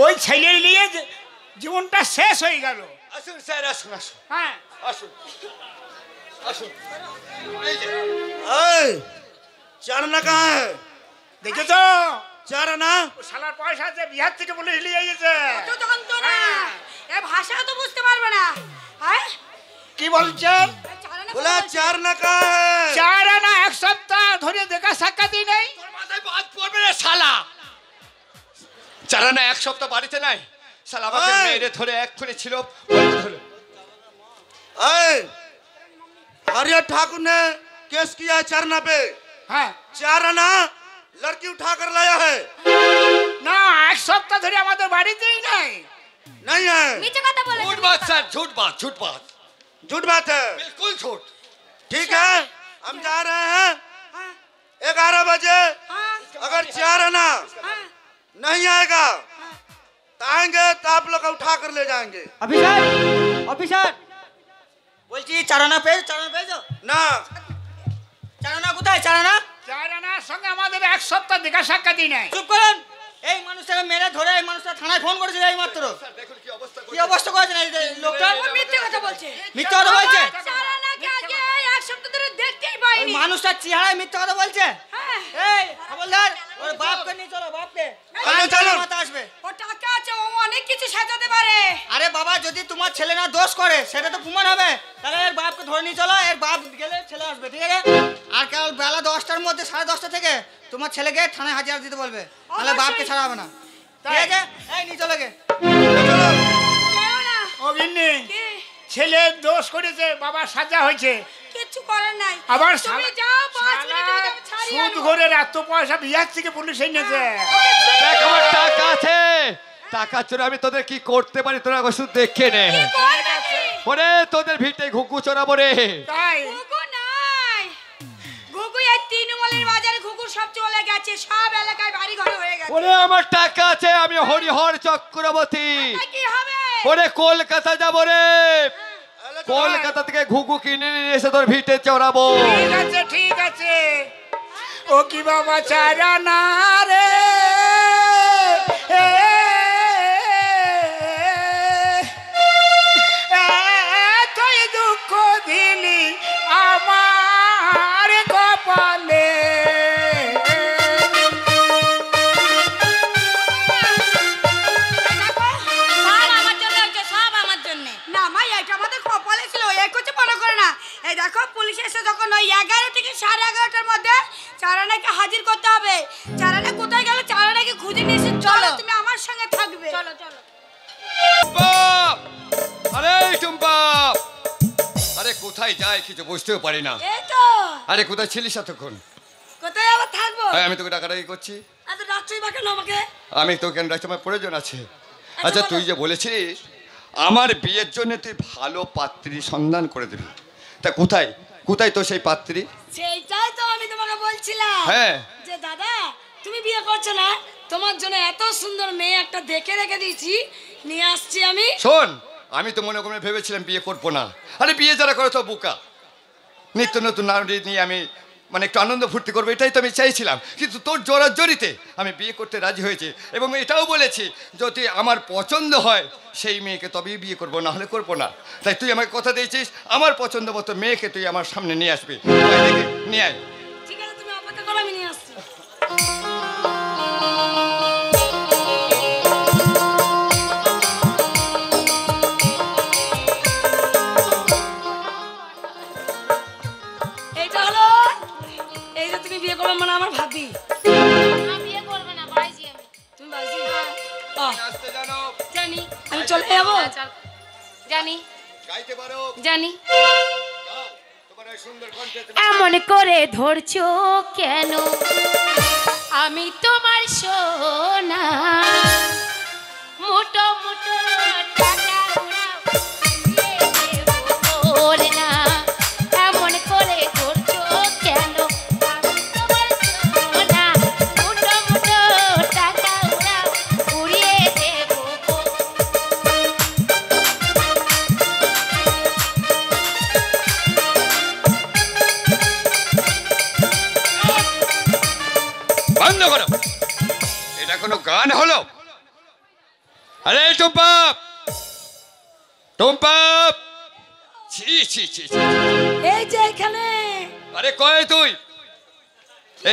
ওই ছেলে নিয়ে জীবনটা শেষ হয়ে গেল। আসুন স্যার, আসুন আসুন। হ্যাঁ আসুন আসুন। चार आना कहाँ है? দেখে তো 4 आना শালার পয়সা যে বিহার থেকে পুলিশ নিয়ে গেছে। তো জানতো না, এ ভাষা তো বুঝতে পারবে না। হ্যাঁ কি বলছেন? बोला 4 आना कहाँ है? 4 আনা 1 সপ্তাহ ধরে দেখা সাক্ষাৎই নেই। তোর মাথায় বাদ পড়বে রে শালা। চারানা 1 সপ্তাহ বাড়িতে নাই। শালা আমাকে মেরে ধরে এক্ষুনি ছিল ধরে। आर्य ठाकुर ने केस किया है 4 आना पे। হ্যাঁ 4 आना लड़की उठा कर लाया है। না 1 সপ্তাহ ধরে আমাদের বাড়িতেই নাই। नहीं है, মিছে কথা বলে। झूठ बात सर, झूठ बात, झूठ बात, झूठ बात है। बिल्कुल झूठ। ठीक है, हम जा रहे हैं 11 बजे। अगर 4 आना नहीं आएगा तो आएंगे तो आप लोग को उठा कर ले जाएंगे। অফিসার অফিসার বলছি চারানা পেয়েছো ना চারানা কোথায় চারানা 4 আনার সঙ্গে আমাদের 1 সপ্তাহ দেখা সাক্ষাৎই নাই। চুপ করুন এই মানুষটাকে মেরে ধরে এই মানুষটা থানায় ফোন করেছিল এই মাত্র স্যার দেখুন কি অবস্থা কি অবস্থা করেছেন এই যে লোকটা ও মিথ্যে কথা বলছে। মিথ্যা কথা বলছে চারানাকে আজকে এক সপ্তাহ ধরে দেখতেই ওই পাইনি। মানুষটার চেহারায় মিথ্যা কথা বলছে হ্যাঁ এই খবরদার ওর বাপকে নিয়ে চলো বাপকে চলো, চলো। মাথা আসবে ও টাকা আছে, ও অনেক কিছু সাজাতে পারে। আরে বাবা যদি তোমার ছেলে না দোষ করে সেটা তো প্রমাণ হবে তাহলে এর বাপকে ধরে নিয়ে চলো এর বাপ গেলে ছেলে আসবে ঠিক আছে আর কাল বেলা 10টার মধ্যে 10:30 থেকে তোমার ছেলেকে থানায় হাজিরা দিতে বলবে তাহলে বাপকে ছাড়া হবে না ঠিক আছে এই নিয়ে চলো গে কেউ না। ও গিন্নি কি? ছেলে দোষ করেছে, বাবা সাজা হয়েছে। কিচ্ছু করার নাই। আবার তুমি যাও 5 মিনিটের মধ্যে আমি ছাড়িয়ে সুদ আনবো। ঘরের এত পয়সা বিহার থেকে পুলিশ এনেছে। দেখ আমার টাকা আছে, টাকার জন্য আমি তোদের কি করতে পারি তোরা শুধু দেখে নে। করবে কি? ওরে তোদের ভিটে ঘুঘু চড়াবো রে। তাই ঘুঘু নাই। ঘুঘু এই তৃণমূলের বাজারে ঘুঘু সব চলে গেছে, সব এলাকায় বাড়ি ঘর হয়ে গেছে। ওরে আমার টাকা আছে, আমি হরিহর চক্রবর্তী। তাই কি হবে? ওরে কলকাতা যাবো রে, কলকাতা থেকে ঘুঘু কিনে নিয়ে এসে তোর ভিটে চড়াবো। ঠিক আছে ঠিক আছে। ও কি বাবা 4 আনা রে তুই দুঃখ দিলি আমার কপালে। সব আমার জন্য হচ্ছে, সব আমার জন্য। না মা, এটা আমাদের কপালে ছিল, এই কিছু মনে করে না। এই দেখো পুলিশ এসে যখন ওই 11 থেকে 11:30টার মধ্যে চারানাকে হাজির করতে হবে। চারানা কোথায় গেল? চারানাকে খুঁজে নিয়ে এসে চলো, তুমি আমার সঙ্গে থাকবে। চলো চলো। বাপ! আরে টুম্পা, আরে কোথায় যায় কিছু বুঝতেও পারি না। এই তো। আরে কোথায় ছিলিস এতক্ষণ? কোথায় আবার থাকবো? আমি তোকে ডাকাডাকি করছি। এত রাত্রি বাকে না আমাকে। আমি তোকে রাখতে আমার প্রয়োজন আছে। আচ্ছা তুই যে বলেছিস আমার বিয়ের জন্য তুই ভালো পাত্রী সন্ধান করে দিবি, তা কোথায় কোথায় তো সেই পাত্রী? সেইটাই তো আমি তোমাকে বলছিলাম। হ্যাঁ যে দাদা তুমি বিয়ে করছো না, তোমার জন্য এত সুন্দর মেয়ে একটা দেখে রেখে দিয়েছি, নিয়ে আসছি আমি। শোন, আমি তো মনে করে ভেবেছিলাম বিয়ে করবো না। আরে বিয়ে যারা করে তো বোকা। নিত্য নতুন নারী নিয়ে আমি মানে একটু আনন্দ ফুর্তি করবো, এটাই তো আমি চাইছিলাম। কিন্তু তোর জোরাজোরিতে আমি বিয়ে করতে রাজি হয়েছি এবং এটাও বলেছি যদি আমার পছন্দ হয় সেই মেয়েকে তবেই বিয়ে করবো, না হলে করবো না। তাই তুই আমাকে কথা দিয়েছিস আমার পছন্দ মতো মেয়েকে তুই আমার সামনে নিয়ে আসবি। নিয়ে আয়। ঠিক আছে তুমি অপেক্ষা করো, আমি নিয়ে আসছি। এইটা হলো, এই যে তুমি বিয়ে করবে মানে আমার ভাবি। বিয়ে করবে না, ভাইজি আমি। তুমি বাজি আসতে জানো, জানি, আমি চলে যাবো। জানি গাইতে পারো, জানি। গাও, তোমার ওই সুন্দর কণ্ঠে তুমি এমন করে ধরছো কেন আমি তোমার সোনা, মুটো মুটো টাকা উড়াও, দিয়ে দেবো তোর না। এমন করে ধরছো কেন আমি তোমার সোনা, মুটো মুটো টাকা উড়াও, উড়িয়ে দেবো। বন্ধ করো। এটা কোনো গান হলো? আরে টুম্পা, টুম্পা, ছি ছি ছি ছি। এই যে এখানে। আরে কয় তুই?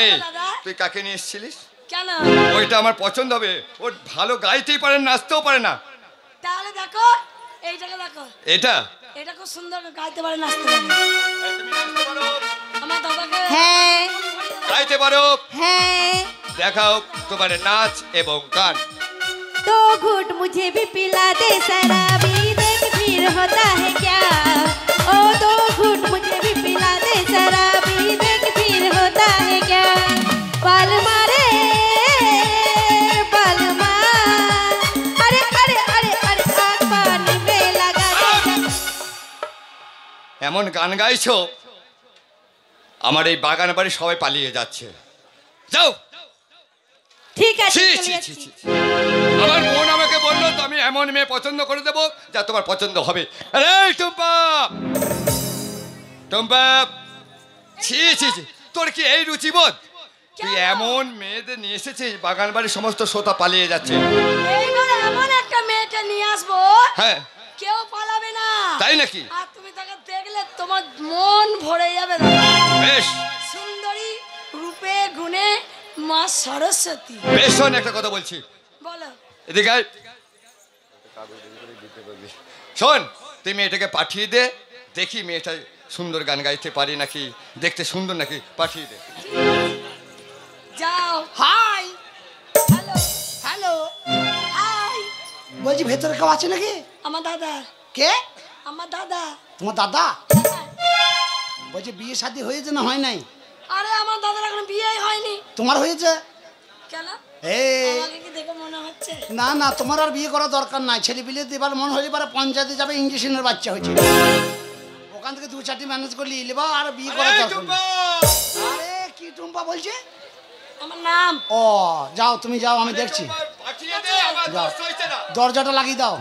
এই দাদা? তুই কাকে নিয়ে এসেছিলিস? কেন? ওইটা আমার পছন্দ হবে। ওর ভালো গাইতেই পারে না, নাচতেও পারে না। তাহলে দেখো এইটাকে দেখো। এটা এটা খুব সুন্দর গাইতে পারে, নাচতে পারে। এই, তুমি নাচতে পারো, আমার দাদাকে হ্যাঁ গাইতে পারো, হ্যাঁ। দেখাও তোমার নাচ এবং গান। दो घूंट मुझे भी पिला दे शराबी, देख फिर होता है क्या। ओ दो घूंट मुझे भी पिला दे शराबी, देख फिर होता है क्या। बाल मारे बाल मार, अरे अरे अरे अरे आग पानी में लगा दे। এমন গান গাইছো আমার এই বাগান বাড়ি সবাই পালিয়ে যাচ্ছে। যাও। ठीक है ছি चलिए, ছি ছি चलिए। ছি। আমার বোন আমাকে বললো তো আমি এমন মেয়ে পছন্দ করে দেবো যা তোমার পছন্দ হবে। আরে টুম্পা, টুম্পা, ছি ছি ছি, তোর কি এই রুচিবোধ? তুই এমন মেয়েদের নিয়ে এসেছিস বাগান বাড়ির সমস্ত শ্রোতা পালিয়ে যাচ্ছে। এইবার এমন একটা মেয়েকে নিয়ে আসবো, হ্যাঁ কেউ পালাবে না। তাই নাকি? আর তুমি তাকে দেখলে তোমার মন ভরে যাবে দাদা। বেশ সুন্দরী রূপে গুণে মা সরস্বতী। বেশ, শোন একটা কথা বলছি, বলো। এদিকে আয়। শোন, তুই মেয়েটাকে পাঠিয়ে দে, দেখি মেয়েটা সুন্দর গান গাইতে পারি নাকি, দেখতে সুন্দর নাকি, পাঠিয়ে দে। যাও। Hi hello hello, hi. বলছি ভেতরে কেউ আছে নাকি? আমার দাদা। কে? আমার দাদা। তোমার দাদা? বলছি বিয়ে শাদী হয়েছে না হয় নাই? আরে আমার দাদার এখন বিয়েই হয়নি। তোমার হয়েছে? কেন? এই আমাকে কি দেখে মনে হচ্ছে? না না, তোমার আর বিয়ে করার দরকার নাই। ছেলে বিলে এবার মন হলে এবার পঞ্চায়েতে যাবে, ইঞ্জেকশনের বাচ্চা হয়েছে, ওখান থেকে 2-4টি ম্যানেজ করলে ইলেবা, আর বিয়ে করার আরে দরকার টুম্পা, নেই। আরে কি টুম্পা বলছে? আমার নাম। ও যাও, তুমি যাও, আমি দেখছি। টুম্পা, পাঠিয়ে দে, আমার যাও, দোষ হয়েছে না। দরজাটা লাগিয়ে দাও।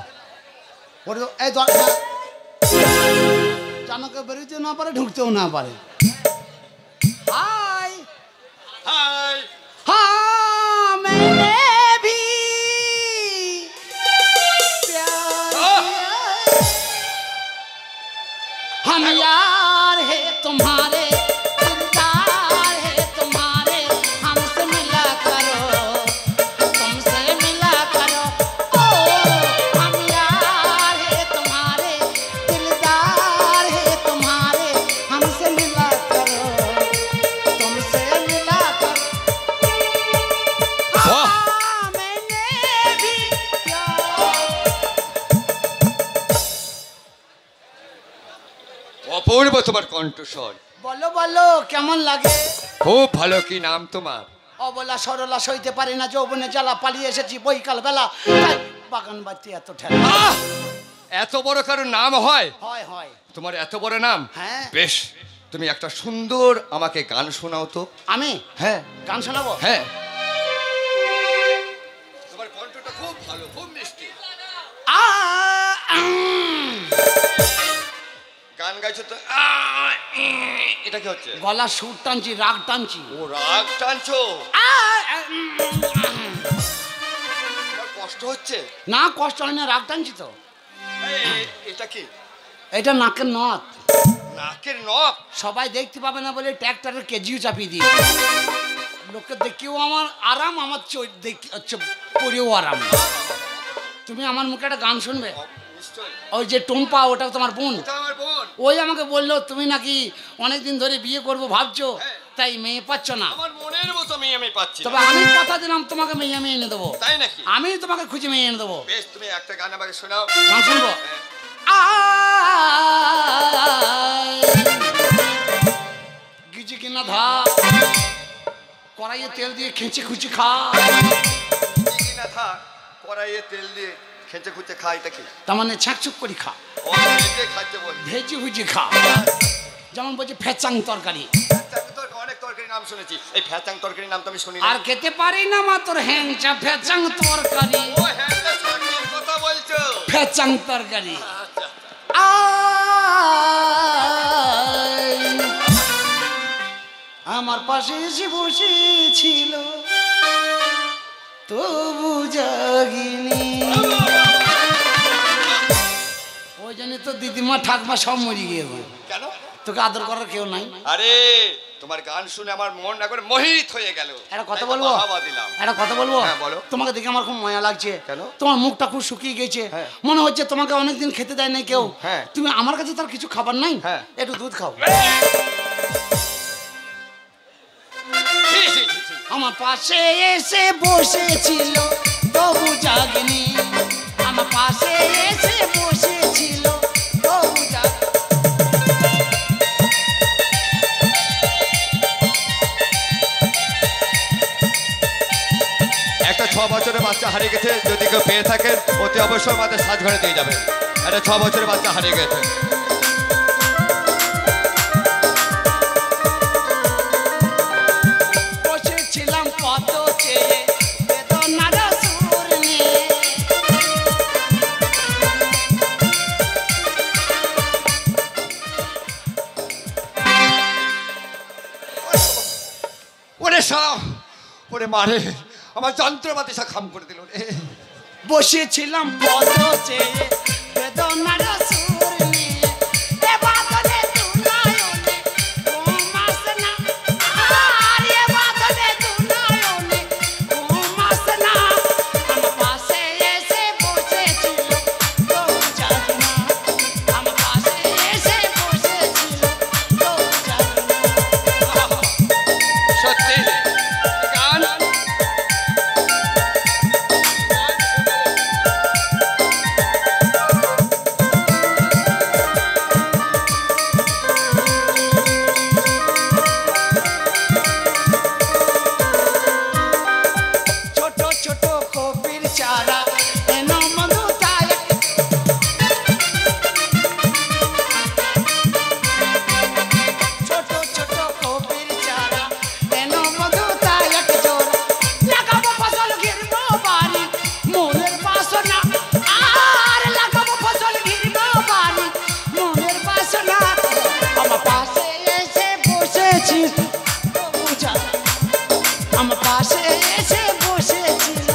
ওর এই জানো কেউ বেরোতেও না পারে, ঢুকতেও না পারে। High high. हाँ मैंने भी प्यार किया, हम यार है तुम्हारे, दिलदार है तुम्हारे, हमसे मिला करो, तुमसे मिला करो। ओ हम यार है तुम्हारे, दिलदार है तुम्हारे, हमसे मिला करो, तुमसे मिला करो। वाह, मैंने भी प्यार। অপূর্ব তোমার কণ্ঠস্বর, বলো বলো কেমন লাগে? খুব ভালো। কি নাম তোমার? অবলা সরলা সইতে পারি না যৌবনে জ্বালা, পালিয়ে এসেছি বৈকাল বেলা, তাই বাগান বাড়তে এত ঠেলা। আহ! এত বড় কারোর নাম হয়? হয় হয়। তোমার এত বড় নাম? হ্যাঁ। বেশ, তুমি একটা সুন্দর আমাকে গান শোনাও তো। আমি হ্যাঁ গান শোনাবো? হ্যাঁ, তোমার কণ্ঠটা খুব ভালো, খুব মিষ্টি। আ, গান গাইছো তো, এটা কি হচ্ছে? গলা সুর টানছি, রাগ টানছি। ও রাগ টানছো? আ, তোমার কষ্ট হচ্ছে? না কষ্ট হয় না, রাগ টানছি তো। এটা কি? এটা নাকের নথ, নাকের নখ? সবাই দেখতে পাবে না বলে ট্র্যাক্টরের কেজিও চাপিয়ে দিয়ে, লোকে দেখেও আমার আরাম, আমার পরেও আরাম। তুমি আমার মুখে একটা গান শুনবে? নিশ্চয়। ওই যে টুম্পা, ওটা তোমার বোন, এটা আমার বোন। ওই আমাকে বললো তুমি নাকি অনেকদিন ধরে বিয়ে করবো ভাবছো, তাই মেয়ে পাচ্ছ না। আমার মনের মতো মেয়ে আমি পাচ্ছি না। তবে আমি কথা দিলাম তোমাকে মেয়ে আমি এনে দেবো, তাই নাকি? আমি তোমাকে খুঁজে মেয়ে এনে দেবো। বেশ, তুমি একটা গান আমাকে শোনাও। গান শুনবো? গিজি কিনা ধা, কড়াইয়ে তেল দিয়ে খেঁচে খুঁচে খা। কি না থাক, কড়াইয়ে তেল দিয়ে খেঁচে খুঁচে খাই, এটা কি? তার মানে ছ্যাঁকছুক করে খা, ও মেয়েকে খাইতে বল। ভেজি ভুজি খা। যেমন বলছে ফেচাং তরকারি, অনেক তরকারি নাম শুনেছি, এই ফ্যাচাং তরকারি নাম তো আমি শুনি। আর খেতে পারি না মা তোর হ্যাংচা ফেচাং তরকারি। ও হ্যাঁ, সঠিক কথা বলছো। ফেচাং তরকারি। আমার পাশে এসে বসেছিল তবু জাগিনি। এমনি তো দিদিমা ঠাকমা সব মরে গিয়েছে, কেন? তোকে আদর করার কেউ নাই। আরে তোমার গান শুনে আমার মন একবার মোহিত হয়ে গেল। একটা কথা তাই বলবো, বাহাবা দিলাম। একটা কথা বলবো। হ্যাঁ, বলো। তোমাকে দেখে আমার খুব মজা লাগছে। কেন? তোমার মুখটা খুব শুকিয়ে গেছে, হ্যাঁ। মনে হচ্ছে তোমাকে অনেকদিন খেতে দেয় নাই কেউ। হ্যাঁ। তুমি আমার কাছে তার কিছু খাবার নাই, হ্যাঁ। একটু দুধ খাও। ছি, ছি, ছি, ছি। আমার পাশে এসে বসেছিল তবু জাগনি, আমার পাশে এসে বসেছিল তবু জাগনি। একটা 6 বছরের বাচ্চা হারিয়ে গেছে, যদি কেউ পেয়ে থাকেন অতি অবশ্যই আমাদের সাজঘরে দিয়ে যাবে। একটা 6 বছরের বাচ্চা হারিয়ে গেছে। বসেছিলাম কত চেয়ে বেদনার সুর নিয়ে, ওরে সারা, ওরে মারে, আমার যন্ত্রপাতি সব খাম করে দিল রে। বসেছিলাম কত চেয়ে বেদনার সুর নিয়ে, এ বাদলে তুনায়নে ঘুম আসে না, আর এ বাদলে তুনায়নে ঘুম আসে না। আমার পাশে এসে বসেছিল তবু জানি না, আমার পাশে এসে বসেছিল তবু জানি না। সত্যি গান ছোট ছোট কপির চারা এনো মধু তাই, ছোট ছোট কপির চারা এনো মধু তাই এক জোড়া, লাগাবো ফসল ঘিরবো বাড়ি মনের বাসনা, আর লাগাবো ফসল ঘিরবো বাড়ি মনের বাসনা। আমার পাশে এসে বসেছিস তবু জানি, আমার পাশে এসে বসেছিল।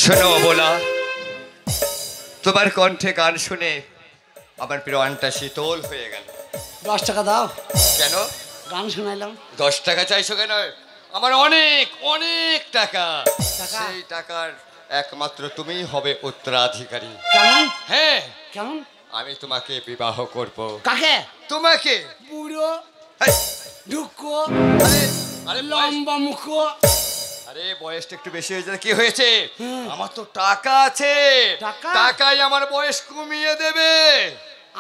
শোনো বলা, তোমার কণ্ঠে গান শুনে আমার প্রাণটা শীতল হয়ে গেল। 10 টাকা দাও, কেন? গান শোনাইলাম। 10 টাকা চাইছো কেন? আমার অনেক অনেক টাকা, টাকা? সেই টাকার একমাত্র তুমিই হবে উত্তরাধিকারী। কেমন হ্যাঁ, কেমন? আমি তোমাকে বিবাহ করব। কাকে? তোমাকে। বুড়ো হেই, ঢুকো আরে আরে বয়স- লম্বা মুখো। আরে বয়সটা একটু বেশি হয়েছে, কি হয়েছে? আমার তো টাকা আছে, টাকা? টাকাই আমার বয়স কমিয়ে দেবে।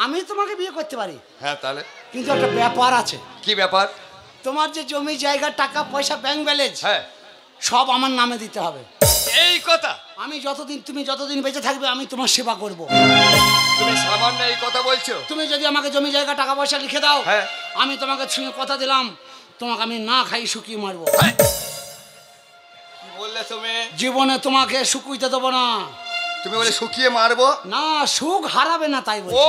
আমি তোমাকে বিয়ে করতে পারি, হ্যাঁ, তাহলে কিন্তু একটা ব্যাপার আছে। কি ব্যাপার? তোমার যে জমি জায়গা টাকা পয়সা ব্যাংক ব্যালেন্স হ্যাঁ, সব আমার নামে দিতে হবে। এই কথা তুমি যতদিন বেঁচে থাকবে আমি তোমার সেবা করব। তুমি সামান্য এই কথা বলছো? তুমি যদি আমাকে জমি জায়গা টাকা পয়সা লিখে দাও, হ্যাঁ। আমি তোমাকে ছুঁয়ে কথা দিলাম, তোমাকে আমি না খাই শুকিয়ে মারবো। হ্যাঁ। কি বললে তুমি? জীবনে তোমাকে শুকুইতে দেবো না। তুমি বলে শুকিয়ে মারবো? না, সুখ হারাবে না তাই ও, বলছি।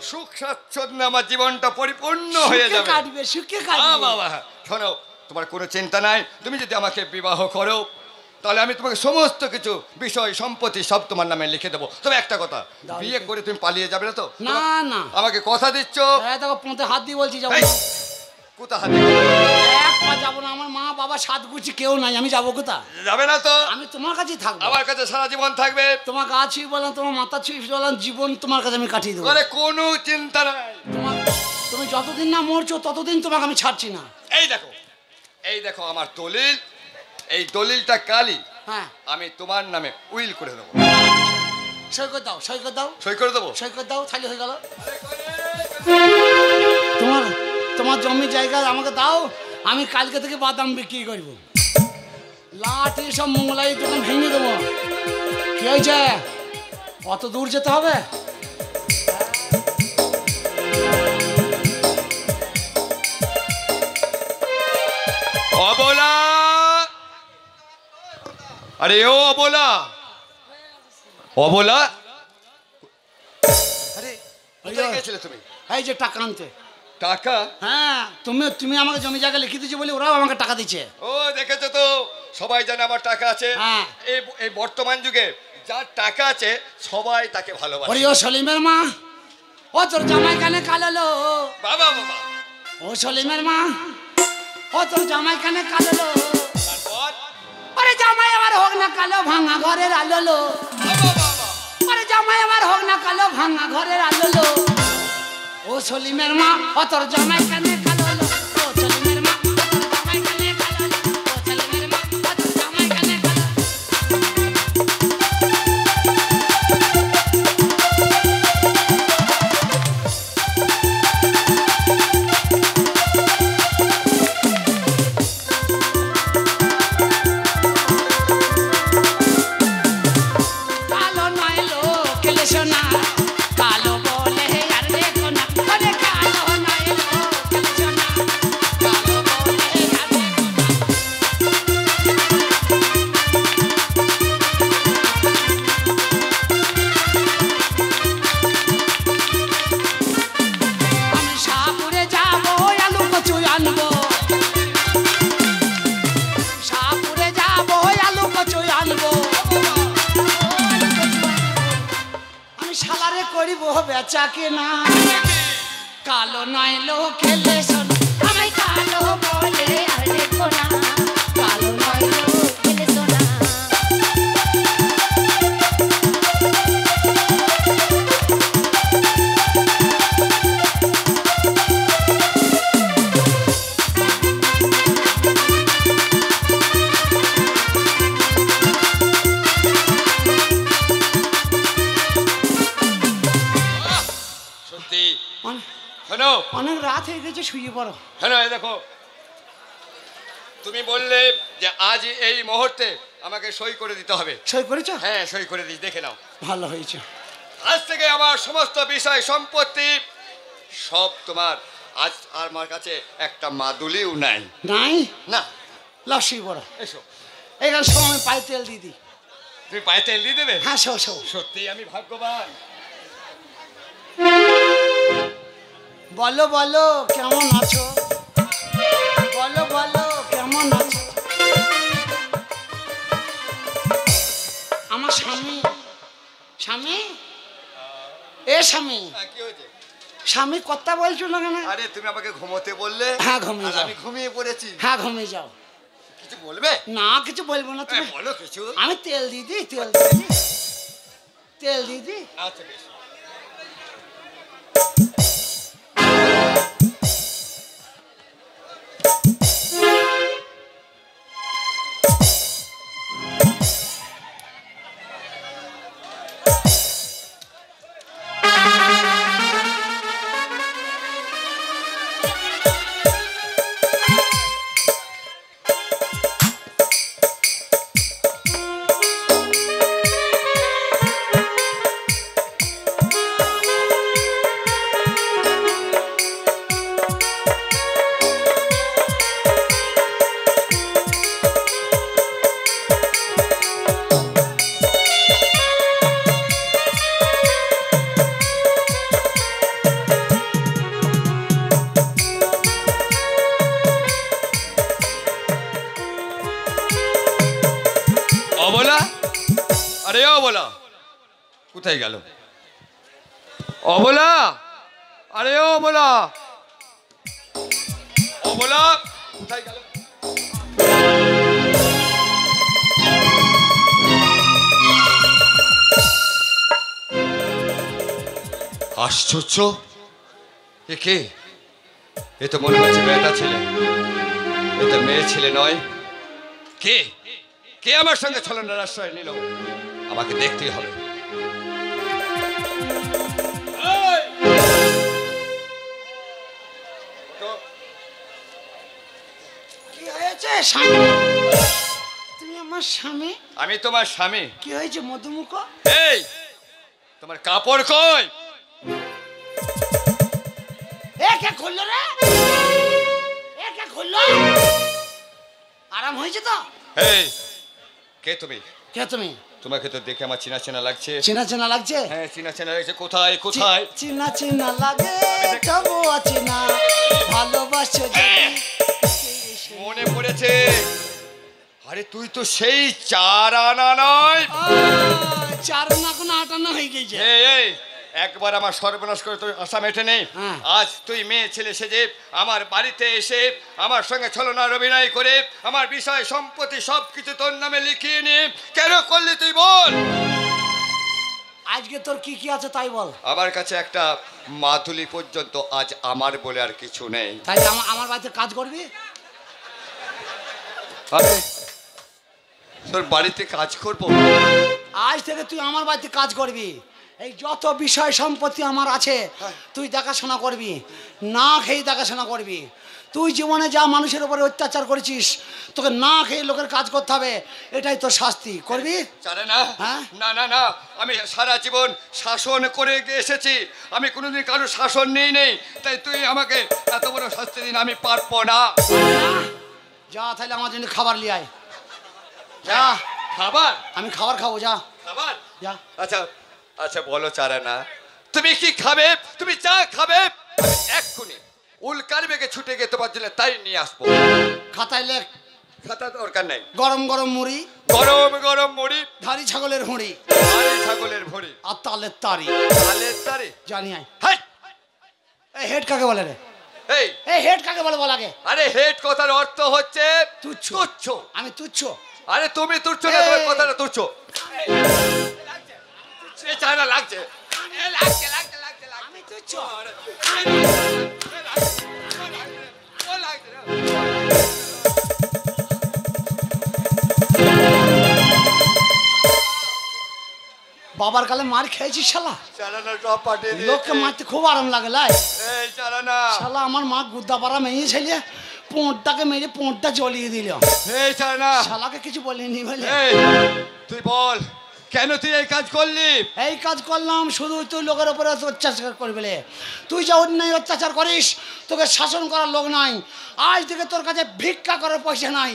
সুখ স্বাচ্ছন্দ্যে আমার জীবনটা পরিপূর্ণ হয়ে সুখে যাবে। কাটবে, সুখে আ কাটবে। বাবা, শোনো, তোমার কোনো চিন্তা নাই। তুমি যদি আমাকে বিবাহ করো, তাহলে আমি তোমাকে সমস্ত কিছু বিষয় সম্পত্তি সব তোমার নামে লিখে দেবো। তবে একটা কথা, দাও বিয়ে লিখে। করে তুমি পালিয়ে যাবে না তো? না, না। আমাকে কথা দিচ্ছ? এই দেখো পোঁতে হাত দিয়ে বলছি যাবো এই, না। কোথা হাতে যাবে? এক পা যাবো না, আমার মা বাবা সাত গুছি কেউ নাই, আমি যাবো কোথা? যাবে না তো? আমি তোমার কাছেই থাকবো। আমার কাছে সারা জীবন থাকবে। তোমার গা ছুঁই বললাম, তোমার মাথা ছুঁই বললাম, জীবন তোমার কাছে আমি কাটিয়ে দেবো। আরে কোনো চিন্তা নাই। তুমি যতদিন না মরছো ততদিন তোমাকে আমি ছাড়ছি না। এই দেখো, এই দেখো আমার দলিল, এই দলিলটা কালি হ্যাঁ, আমি তোমার নামে উইল করে দেবো। সই করে দাও, সই করে দাও, সই করে দেবো। সই করে দাও, তাহলে হয়ে গেল। তোমার জমি জায়গা আমাকে দাও, আমি কালকে থেকে বাদাম বিক্রি করব। লাঠি সব মোংলাই দোকান ভেঙে দেবো। কি হয়েছে? অত দূর যেতে হবে? অবলা, আরে ও অবলা, অবলা, আরে কোথায় গেছিলে তুমি? এই যে টাকা আনতে। টাকা? হ্যাঁ, তুমি আমাকে জমি জায়গা লিখে দিচ্ছ বলে ওরাও আমাকে টাকা দিচ্ছে। ও দেখেছো তো, সবাই জানে আমার টাকা আছে। হ্যাঁ। এই বর্তমান যুগে যার টাকা আছে সবাই তাকে ভালোবাসে। ওরে ও সলিমের মা, ও তোর জামাই কানে কালো। বাবা বাবা। ও সলিমের মা, ও তোর জামাই কানে কালো। তারপর ওরে জামাই আমার হোক না কালো, ভাঙা ঘরের আলো। বাবা বাবা। ওরে জামাই আমার হোক না কালো, ভাঙা ঘরের আলো। ও সলিমের মা, ও তোর জামাই কানে কালো। ও সলিমের মা, ও তোর জামাই কানে কালো। ও সলিমের মা, ও তোর জামাই কানে কালো। কালো নয় লোক লেশো না, কালো বলে আর দেখো না। ওরে কালো নয় লোক লেশো না, কালো বলে আর দেখো না। আমি শাহপুরে যাবো, আলু কচু আনবো। শাহপুরে যাবো, আলু কচু আনবো। আমি শালারে করিব বেচা কেনা, কালো নয় লোক লেশো না। আমি কালো বলে আর দেখো না, কালো নয় লোক লেশো না। সত্যি অনেক- শোনো, অনেক রাত হয়ে গেছে, শুয়ে পড়ো। শোনো, এই দেখো, তুমি বললে যে আজ এই মুহূর্তে আমাকে সই করে দিতে হবে। সই করেছো? হ্যাঁ, সই করে দিই, দেখে নাও। ভালো হয়েছে। আজ থেকে আমার সমস্ত বিষয় সম্পত্তি সব তোমার। আজ আর আমার কাছে একটা মাদুলিও নাই। নাই? না। লাও শুয়ে পড়ো। এসো, এখানে সব আমি পায়ে তেল দিয়ে দিই। তুমি পায়ে তেল দিয়ে দেবে? হ্যাঁ, শো। সত্যি আমি ভাগ্যবান। বলো বলো কেমন আছো, বলো বলো কেমন আছো। আমার স্বামী, স্বামী, এ স্বামী, কি হয়েছে? স্বামী কথা বলছো না কেন? আরে তুমি আমাকে ঘুমোতে বললে। হ্যাঁ, ঘুমিয়ে আর যাও। আমি ঘুমিয়ে পড়েছি। হ্যাঁ, ঘুমিয়ে যাও। কিছু বলবে? না, কিছু বলবো না। তুমি বলো কিছু। আমি তেল দিয়ে দিই, তেল দিয়ে দিই। আচ্ছা বেশ। অবলা, আরে অবলা কোথায় গেল? অবলা, আরে অবলা, অবলা কোথায় গেল? আশ্চর্য, এ কে? এ তো মনে হচ্ছে বেটা ছেলে, এ তো মেয়ে ছেলে নয়। কে কে আমার সঙ্গে ছলনার আশ্রয় নিল? আমাকে দেখতেই হবে। কি হয়েছে স্বামী? তুমি আমার স্বামী? আমি তোমার স্বামী। কি হয়েছে মধুমুখ? এই তোমার কাপড় কই? এ কে খুললো রে? এ কে খুললো? আরাম হয়েছে তো? এই কে তুমি? কে তুমি? তোমাকে তো দেখে আমার চেনা চেনা লাগছে। চেনা চেনা লাগছে? হ্যাঁ চেনা চেনা লাগছে। কোথায় কোথায়? চেনা চেনা লাগে তবু অচেনা ভালোবাসো যদি। মনে পড়েছে। আরে তুই তো সেই 4 আনা নয়? 4 আনা কোনো 8 আনা হয়ে গেছে। এই একবার আমার সর্বনাশ করে তুই আশা মেটে নেই। আজ তুই মেয়ে ছেলে সেজে আমার বাড়িতে এসে আমার সঙ্গে ছলনার অভিনয় করে আমার বিষয় সম্পত্তি সবকিছু তোর নামে লিখিয়ে নিয়ে কেন করলি তুই বল? আজকে তোর কি কি আছে তাই বল। আমার কাছে একটা মাদুলি পর্যন্ত আজ আমার বলে আর কিছু নেই। তাই আমার বাড়িতে কাজ করবি? আরে তোর বাড়িতে কাজ করবো? আজ থেকে তুই আমার বাড়িতে কাজ করবি। এই যত বিষয় সম্পত্তি আমার আছে তুই দেখাশোনা করবি, না খেয়ে দেখাশোনা করবি। তুই জীবনে যা মানুষের উপরে অত্যাচার করেছিস তোকে না খেয়ে লোকের কাজ করতে হবে, এটাই তোর শাস্তি। করবি? জানে না? হ্যাঁ? না না না, আমি সারা জীবন শাসন করে এসেছি, আমি কোনোদিন কারো শাসন নেই। তাই তুই আমাকে এত বড় শাস্তি দিন আমি পারবো না। যা তাহলে আমার জন্য খাবার নিয়ে আয়। যা। খাবার? আমি খাবার খাবো, যা খাবার? যা। আচ্ছা আচ্ছা বলো চারানা, তুমি কি খাবে? তুমি চা খাবে? এক্ষুনি উল্কার বেগে ছুটে গিয়ে তোমার জন্য তাই নিয়ে আসবো। খাতায় লেখ। খাতা দরকার নেই। গরম গরম মুড়ি, গরম গরম মুড়ি, ধারি ছাগলের হুঁড়ি, আরে ছাগলের ভরি, আর তালের তারি। তালের তারে? জানি আয়। হাই! এই হেড কাকে বলে রে? এই এই হেড কাকে বলে বল আগে। আরে হেড কথার অর্থ হচ্ছে তুচ্ছ। তুচ্ছ। আমি তুচ্ছ? আরে তুমি তুচ্ছ না, তোমার কথাটা তুচ্ছ। এই চায়না লাগছে। লাগছে লাগছে লাগছে। আমি তুচ্ছ? বাবার কালে মার খেয়েছিস শালা? চালানা সব পাঠিয়ে দিয়েছে। লোককে মারতে খুব আরাম লাগে লাই। এই চালানা। শালা আমার মা গুদ্দা পাড়া মেয়ে ছেলে পোঁটটাকে মেরে পোঁটটা জ্বলিয়ে দিল। এই চালানা। শালাকে কিছু বলিনি বলে। এই তুই বল কেন তুই এই কাজ করলি? এই কাজ করলাম শুধু তুই লোকের উপরে অত্যাচার করবি বলে। তুই যা অন্যায় অত্যাচার করিস তোকে শাসন করার লোক নাই। আজ থেকে তোর কাছে ভিক্ষা করার পয়সা নাই।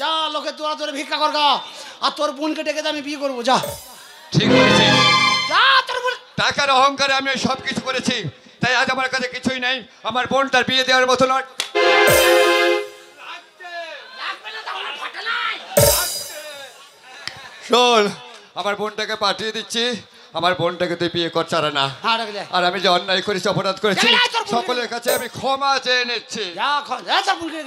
যা লোকে তোরা তোরে ভিক্ষা কর গা, আর তোর বোনকে ডেকে আমি বিয়ে করবো। যা। ঠিক বলেছিস। যা তোর বোন। টাকার অহংকারে আমি সব কিছু করেছি, তাই আজ আমার কাছে কিছুই নেই। আমার বোনটার বিয়ে দেওয়ার মতো নয়। শোন, আমার বোনটাকে পাঠিয়ে দিচ্ছি, আমার বোনটাকে তুই বিয়ে কর চারানা। হ্যাঁ রাখলে। আর আমি যে অন্যায় করেছি অপরাধ করেছি সকলের কাছে আমি ক্ষমা চেয়ে নিচ্ছি। যা তোর বোনকে